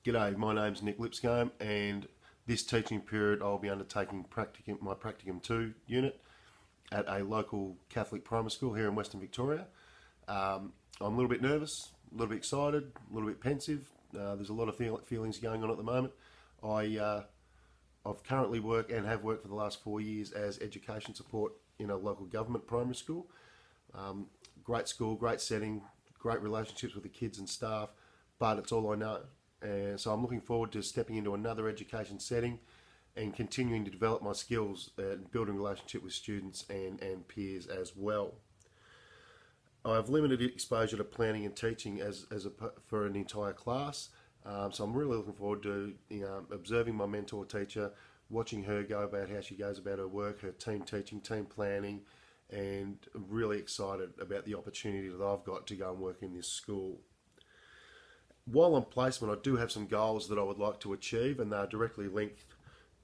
G'day, my name's Nick Lipscombe, and this teaching period I'll be undertaking my Practicum 2 unit at a local Catholic primary school here in Western Victoria. I'm a little bit nervous, a little bit excited, a little bit pensive. There's a lot of feelings going on at the moment. I've currently worked and have worked for the last 4 years as education support in a local government primary school. Great school, great setting, great relationships with the kids and staff, but it's all I know. And so I'm looking forward to stepping into another education setting and continuing to develop my skills and building relationship with students and peers as well. I have limited exposure to planning and teaching for an entire class, so I'm really looking forward to observing my mentor teacher, watching her go about how she goes about her work, her team teaching, team planning, and I'm really excited about the opportunity that I've got to go and work in this school. While on placement, I do have some goals that I would like to achieve, and they're directly linked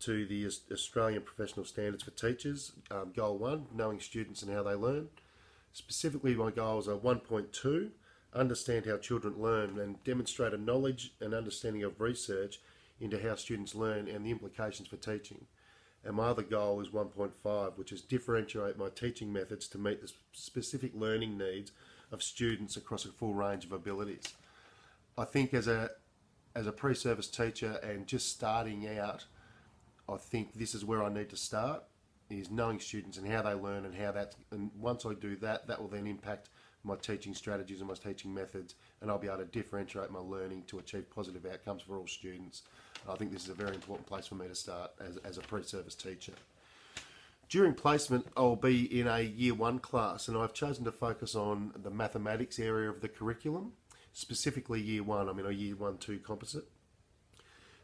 to the Australian Professional Standards for Teachers. Goal 1, knowing students and how they learn. Specifically, my goals are 1.2, understand how children learn and demonstrate a knowledge and understanding of research into how students learn and the implications for teaching. And my other goal is 1.5, which is differentiate my teaching methods to meet the specific learning needs of students across a full range of abilities. I think as a pre-service teacher and just starting out, I think this is where I need to start, is knowing students and how they learn and once I do that, that will then impact my teaching strategies and my teaching methods, and I'll be able to differentiate my learning to achieve positive outcomes for all students. I think this is a very important place for me to start as a pre-service teacher. During placement, I'll be in a Year 1 class, and I've chosen to focus on the mathematics area of the curriculum. Specifically Year 1, I'm in a Year 1-2 composite.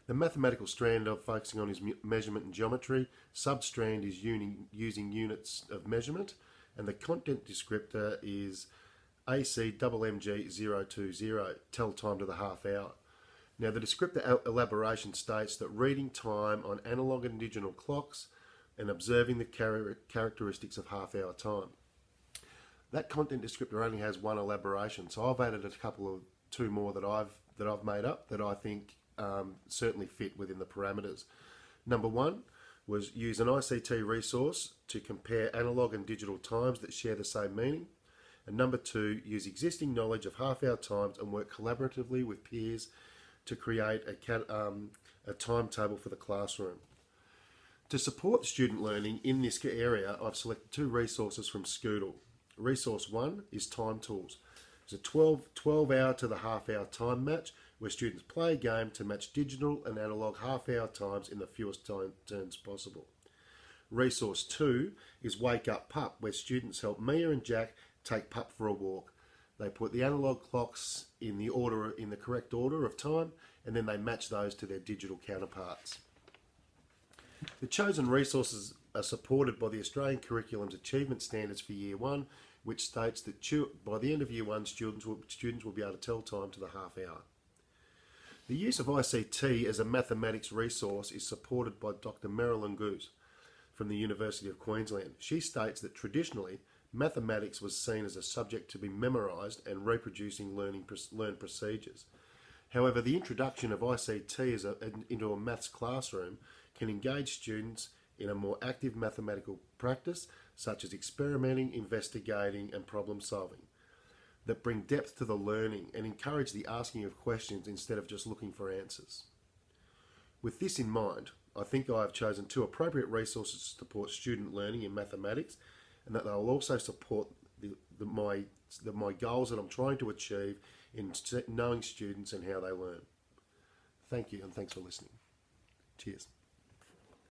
The mathematical strand I'm focusing on is measurement and geometry. Sub-strand is using units of measurement, and the content descriptor is ACMMG020, tell time to the half hour. Now the descriptor elaboration states that reading time on analog and digital clocks and observing the characteristics of half hour time. That content descriptor only has one elaboration, so I've added two more that I've made up that I think certainly fit within the parameters. Number 1 was use an ICT resource to compare analog and digital times that share the same meaning. And number 2, use existing knowledge of half-hour times and work collaboratively with peers to create a timetable for the classroom. To support student learning in this area, I've selected 2 resources from Scoodle. Resource 1 is Time Tools. It's a 12-hour to the half-hour time match where students play a game to match digital and analog half-hour times in the fewest turns possible. Resource 2 is Wake Up Pup, where students help Mia and Jack take Pup for a walk. They put the analog clocks in the correct order of time, and then they match those to their digital counterparts. The chosen resources are supported by the Australian Curriculum's Achievement Standards for Year 1, which states that by the end of Year 1, students will be able to tell time to the half hour. The use of ICT as a mathematics resource is supported by Dr. Marilyn Goose from the University of Queensland. She states that traditionally, mathematics was seen as a subject to be memorised and reproducing learned procedures. However, the introduction of ICT into a maths classroom can engage students in a more active mathematical practice, such as experimenting, investigating, and problem solving, that bring depth to the learning and encourage the asking of questions instead of just looking for answers. With this in mind, I think I have chosen 2 appropriate resources to support student learning in mathematics, and that they will also support my goals that I'm trying to achieve in knowing students and how they learn. Thank you, and thanks for listening. Cheers.